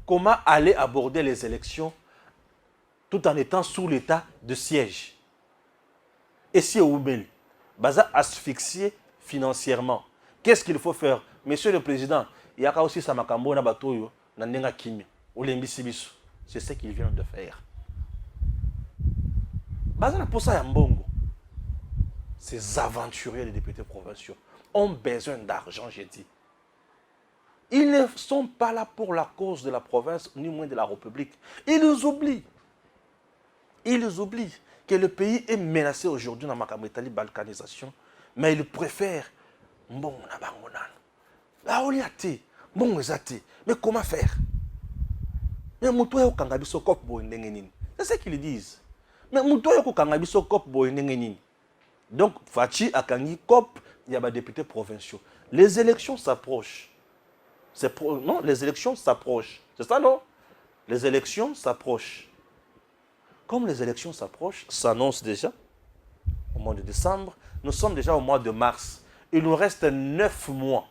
Speaker 1: Comment aller aborder les élections tout en étant sous l'état de siège? Et si Oubel, Baza asphyxié financièrement, qu'est-ce qu'il faut faire? Monsieur le Président, il y a aussi Samakambo na Batoyo, na Nenga Kimi, ou l'Embisibisu. C'est ce qu'ils viennent de faire. Baza na posa Yambongo. Ces aventuriers des députés provinciaux ont besoin d'argent, j'ai dit. Ils ne sont pas là pour la cause de la province, ni moins de la République. Ils oublient. Ils oublient que le pays est menacé aujourd'hui dans la balkanisation, mais ils préfèrent bon na bangonan. Ah on y a été, bon ezati. Mais comment faire? Mais mutoyo kangabiso kop bo ndengenini. C'est ce qu'ils disent. Mais mutoyo ko kangabiso kop bo ndengenini. Donc Fachi akangi kop, il y a des députés provinciaux. Les élections s'approchent. Non, les élections s'approchent. C'est ça, non? Les élections s'approchent. Comme les élections s'approchent, s'annoncent déjà au mois de décembre. Nous sommes déjà au mois de mars. Il nous reste 9 mois.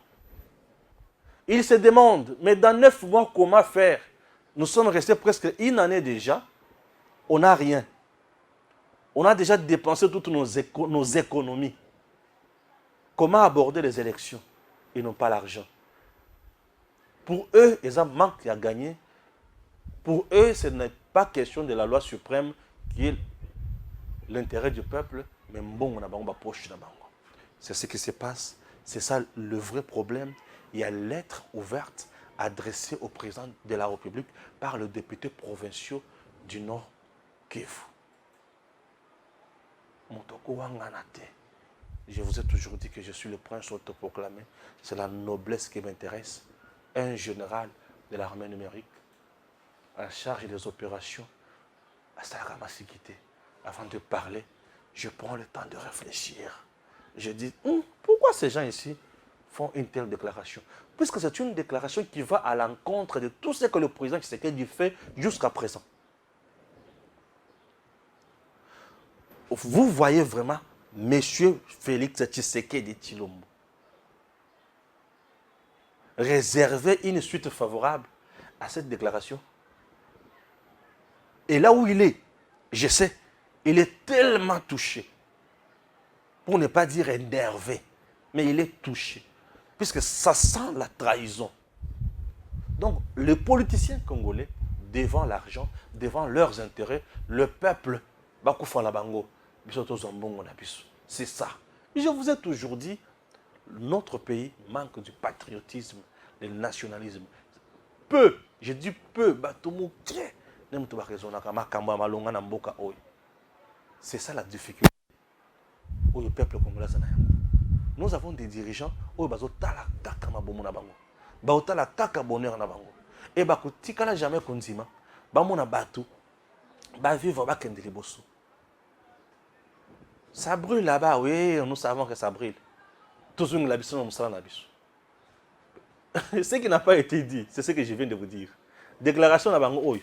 Speaker 1: Ils se demandent, mais dans 9 mois, comment faire? Nous sommes restés presque une année déjà. On n'a rien. On a déjà dépensé toutes nos économies. Comment aborder les élections? Ils n'ont pas l'argent. Pour eux, ils ont manque à gagner. Pour eux, ce n'est pas question de la loi suprême qui est l'intérêt du peuple, mais bon, on a une poche. C'est ce qui se passe. C'est ça le vrai problème. Il y a une lettre ouverte adressée au président de la République par le député provincial du Nord Kivu. Motoko Wanganate. Je vous ai toujours dit que je suis le prince autoproclamé. C'est la noblesse qui m'intéresse. Un général de l'armée numérique en charge des opérations à Saramasikité. Avant de parler, je prends le temps de réfléchir. Je dis, pourquoi ces gens ici font une telle déclaration? Puisque c'est une déclaration qui va à l'encontre de tout ce que le président Tshisekedi fait jusqu'à présent. Vous voyez vraiment Monsieur Félix Tshisekedi Tshilombo réserver une suite favorable à cette déclaration. Et là où il est, je sais, il est tellement touché, pour ne pas dire énervé, mais il est touché, puisque ça sent la trahison. Donc, les politiciens congolais, devant l'argent, devant leurs intérêts, le peuple, c'est ça. Je vous ai toujours dit, notre pays manque du patriotisme, du nationalisme. Peu, je dis peu, c'est ça la difficulté au peuple congolais. Nous avons des dirigeants qui ont bonheur na bango et bakotikala jamais kondima bamona bato ba vivre bakende liboso. Ça brûle là-bas, oui, nous savons que ça brûle. Tout ce Ce qui n'a pas été dit, c'est ce que je viens de vous dire. Déclaration na bango,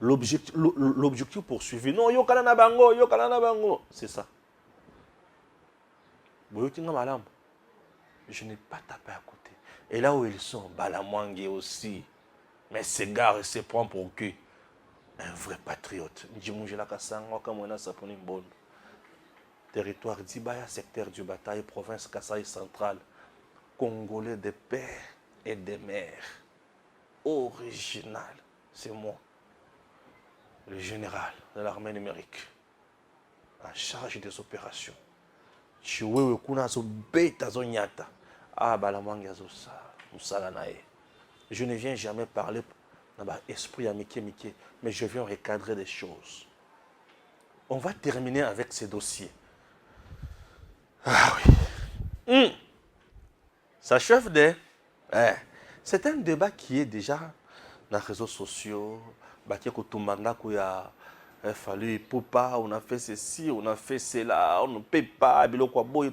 Speaker 1: l'objectif poursuivi. Non, yo kala na bango, c'est ça. Je n'ai pas tapé à côté. Et là où ils sont, Balamwangi aussi. Mais ces gars se prend pour qui? Un vrai patriote. Territoire d'Ibaya, secteur du Bataille, province Kasaï centrale. Congolais de père et de mère. Original. C'est moi. Le général de l'armée numérique. En charge des opérations. Je ne viens jamais parler esprit amitié, mais je viens recadrer des choses. On va terminer avec ces dossiers. Ah oui. Ça chauffe des... C'est un débat qui est déjà dans les réseaux sociaux. Il a fallu pas, on a fait ceci, on a fait cela, on ne paie pas, oui,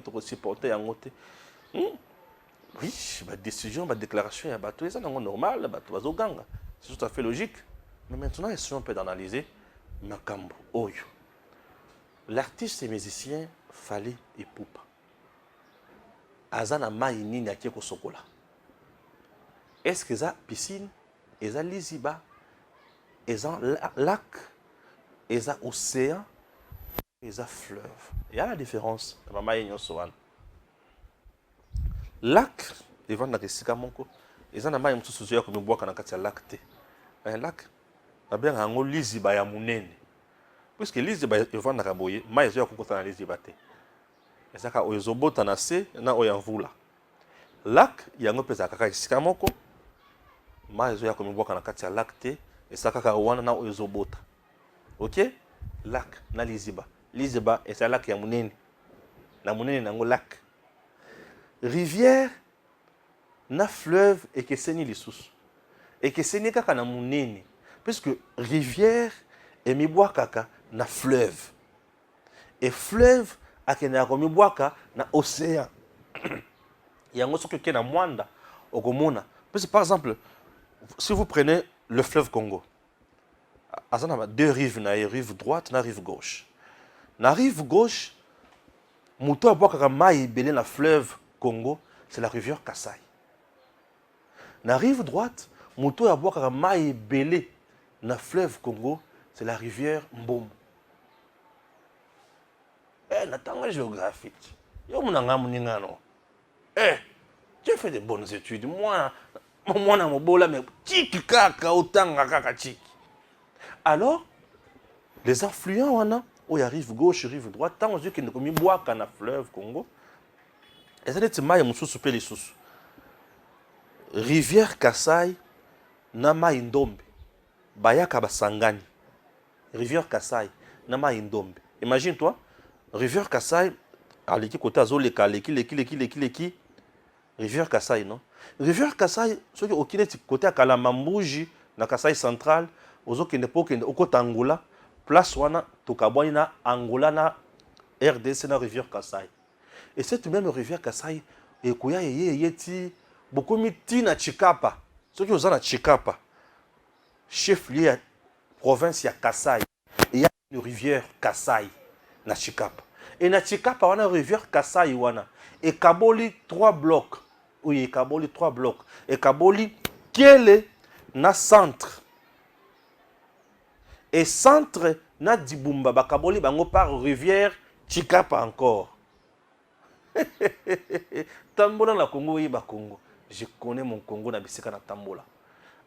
Speaker 1: ma décision, ma déclaration, c'est normal, c'est tout à fait logique. Mais maintenant, essayons un peu d'analyser Makambo Oyo. L'artiste et musicien Fally Ipupa. Azana maïni nyakeko sokola. Est-ce que ça piscine, ça liziba, ça lac, ça océan, ça fleuve? Il y a la différence. Lac, devant la Kessika Monko, ils ont un petit souci comme bois quand on a lac. Un lac, il y a un liziba ya munene. Puisque liziba est devant la Raboye, mais il y a un liziba. Et ça, quand ils ont beau tanasser, il y a un voula. Lac, il y a un peu de Kessika Monko, mais il y a un bois quand on a lac. Et ça, quand ils ont beau. Ok? Lac, na liziba. Liziba, et c'est lac ya munene. La munene, c'est un lac. Rivière na fleuve et que c'est ni les sous et que c'est ni kaka na munene puisque rivière et mi bois kaka na fleuve et fleuve akena ko mi bois na océan. Il y a un autre qui est na mwanda okomona parce que par exemple si vous prenez le fleuve Congo, azana deux rives, na rive droite na rive gauche. Na rive gauche muto a bois kaka mai belé na fleuve Congo, c'est la rivière Kassai. La rive droite, Mouto à boire maï belé, na fleuve Congo, c'est la rivière Mbom. La tanga géographique. Yo munanga muningano. Tu as fait de bonnes études. Moi na mobola mais tiki kaka otanga kaka tiki. Alors, les affluents wana, où il y a rive gauche, rive droite, tant que ne komi boire na fleuve Congo. Et ça dit maï mususu pe lisusu. Rivière Kassai na maï ndombe. Bayaka basangani. Rivière Kassai na maï ndombe. Imagine-toi, rivière Kassai aleki côté azoleka leki rivière Kasai non rivière Kasai soki okine ti côté ya Kalamambuji na Kasai central ozokende po okende okota Angola place wana tokabwani na Angola na RDC na rivière Kasai et cette même rivière Kasai ekoya yeti bokomi ti na Chikapa soki oza na Chikapa chef lieu ya province ya Kasai et ya une rivière Kasai na Chikapa et na Chikapa wana rivière Kasai wana et kaboli 3 blocs oui kaboli 3 blocs et kaboli kele na centre et centre na Dibumba bakaboli bango par rivière Chikapa encore tambola na Congo oui ba Congo je connais mon Congo na bisika na tambola.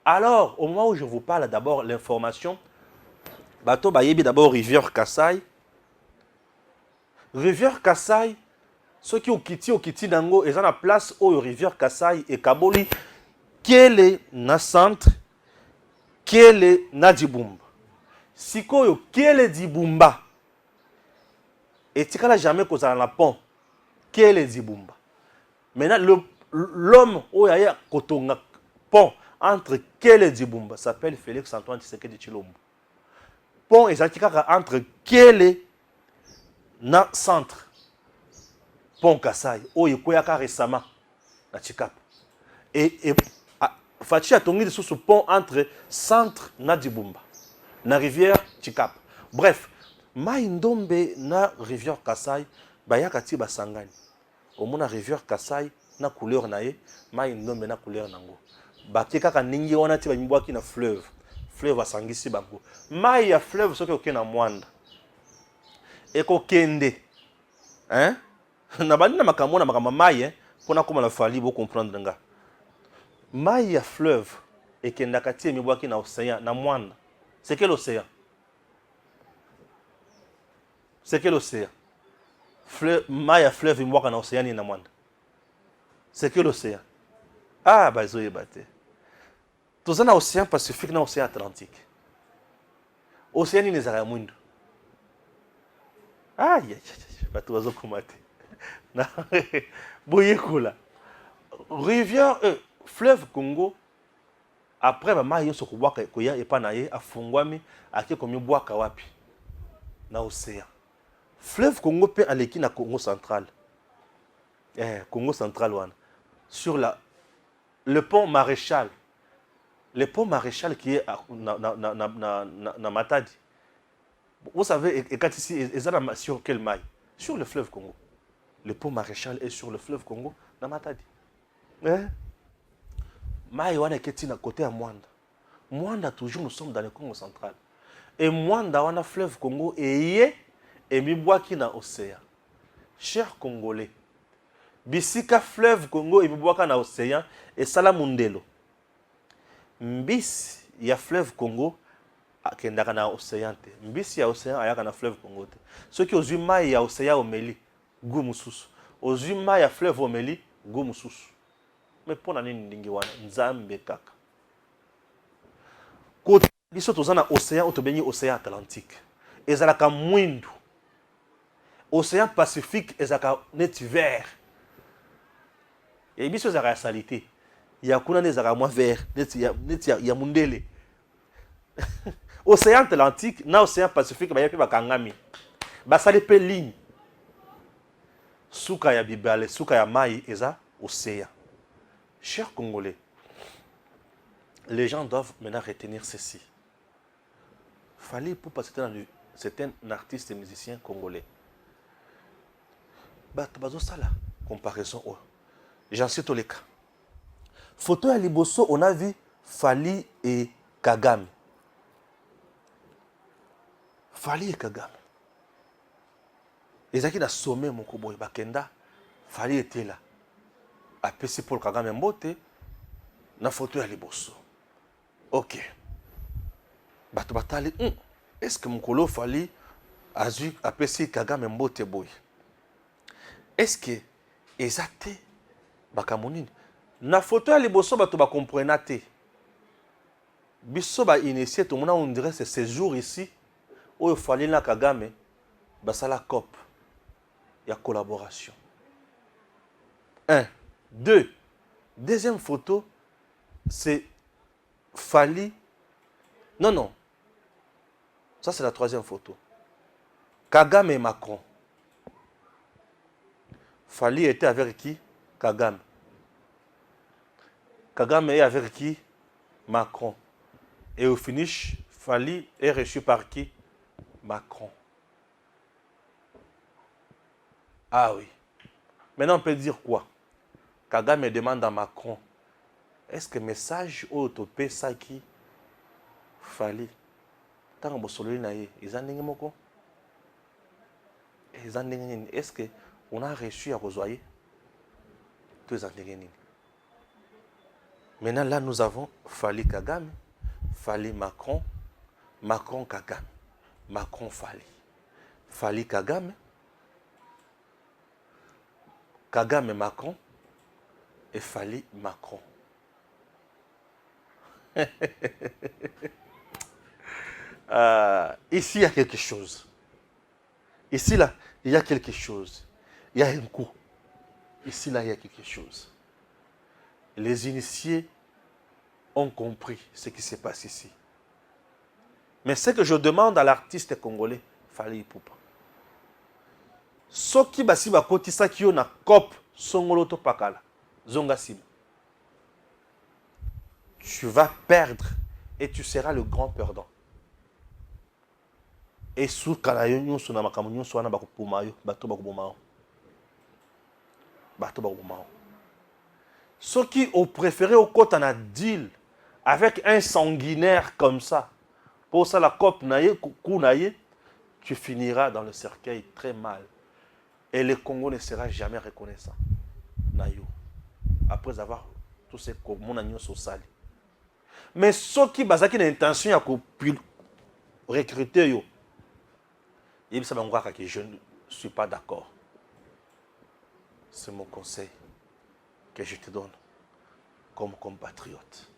Speaker 1: Alors au moment où je vous parle d'abord l'information bato bayebi d'abord rivière Kasai. Rivière Kasai, ceux qui ont quitté Nango, ils ont la place où rivière Kasai et Kaboli, Kele na centre, Kele na Dibumba. Si koyo Kele Dibumba, et tu n'as jamais causé la pont, Kele Dibumba. Maintenant, l'homme où il y a un pont entre Kele Dibumba s'appelle Félix Antoine Tshisekedi Tshilombo. Pont est entre Kele na centre pont Kasai oyo koyaka récemment na Chikapa et Fachi a tongi sous ce pont entre centre na Dibumba na rivière Chikapa. Bref, mai ndombe na rivière Kasai bayaka ti basangani omona rivière Kasai na couleur na ye mai ndombe na couleur nango baki kaka ningi wana ti bamibwaki na fleuve asangisi bango mai ya fleuve soki okena mwanda ekokende hein na bandi na makambo na makambo mai hein pona koma na fali bo comprendre nga mai ya fleuve ekendaka ti emibwaki na océan na mwanda c'est quel océan mai ya fleuve emibwaka na océan ni na mwanda c'est quel océan ah bazoyeba te toza na océan Pacifique na océan Atlantique océan nini ezalaka ya mwindo ah bato bazokoma te boyekola rivière fleuve Congo après bamai nyonso kobwaka koya epa na ye afungwami ake komibwaka wapi na océan fleuve Congo mpe aleki na Congo central Congo central wana sur le pont Maréchal qui est na Matadi. Vous savez, et quand ici, sur quel maille? Sur le fleuve Congo. Le pont Maréchal est sur le fleuve Congo, na Matadi. Maille wana keti na côté à Mwanda. Mwanda, toujours, nous sommes dans le Congo central. Et Mwanda wana fleuve Congo et mibwaki na océan. Chers Congolais, bisika fleuve Congo et mibwaka na océan et salamundelo. Mbisi ya fleuve Congo akendaka na océan te. Mbisi ya océan ayaka na fleuve Congo te. Soki ozwi mai ya océan omeli gu mususu. Ozwi mai ya fleuve omeli gu mususu. Mais pona nini ndingi wana nzambe kaka. Kote biso toza na océan otobengi océan Atlantique. Ezalaka mwindu. Océan Pacifique ezalaka neti vert. Et biso ezalaka salité. Ya kuna nezaka mwa vert neti ya mundele. Océan Atlantique na océan Pacifique ba yepe bakangami. Basali pe ligne. Suka ya bibale, suka ya mai eza océan. Chers Congolais, les gens doivent maintenant retenir ceci. Fallait pour passer c'est un artiste et musicien congolais. Bazo sala comparaison. J'en cite les cas. Photo à Liboso, on a vu Fali et Kagame. Fali et Kagame. Les qui a sommé mon koboy Bakenda, Fali était là. Après c'est pour Kagame Mbote, na photo à Liboso. Ok. Bato batali, est-ce que mon colo Fali a vu après c'est Kagame Mbote boy? Est-ce que exacte bakamonini? Na photo ya liboso bato ba comprena te. Biso ba initié tout on dirait c'est ce jour ici où il fallait na Kagame basala cop. il y a collaboration. Un. Deux. Deuxième photo, c'est Fally. Non, non. Ça, c'est la troisième photo. Kagame et Macron. Fally était avec qui? Kagame. Kagame est avec qui? Macron. Et au finish, Fally est reçu par qui? Macron. Ah oui. Maintenant, on peut dire quoi? Kagame demande à Macron, est-ce que message autopé ça qui Fally? Tant que vous avez est-ce qu'on a reçu à rejoindre tous les années? Maintenant, là, nous avons Fally Kagame, Fally Macron, Macron Kagame, Macron Fally. Fally Kagame, Kagame Macron et Fally Macron. Ici, il y a quelque chose. Ici, là, il y a quelque chose. Il y a un coup. Ici, là, il y a quelque chose. Les initiés ont compris ce qui se passe ici. Mais ce que je demande à l'artiste congolais, Fally Ipupa, soki basi bakotisaki yo na COP songolo to pakala, zonga sim. Tu vas perdre et tu seras le grand perdant. Et sous kala yo nyonso na makambo nyonso wana bakopoma yo, bato bakoboma yo. Bato bakoboma yo. Soki au préféré au kota na deal avec un sanguinaire comme ça, pour ça la COP naye kunaye, tu finiras dans le cercueil très mal. Et le Congo ne sera jamais reconnaissant. Nayo. Après avoir tous ces communs sociaux. Mais ceux qui ont l'intention de recruter, je ne suis pas d'accord. C'est mon conseil que je te donne comme compatriote.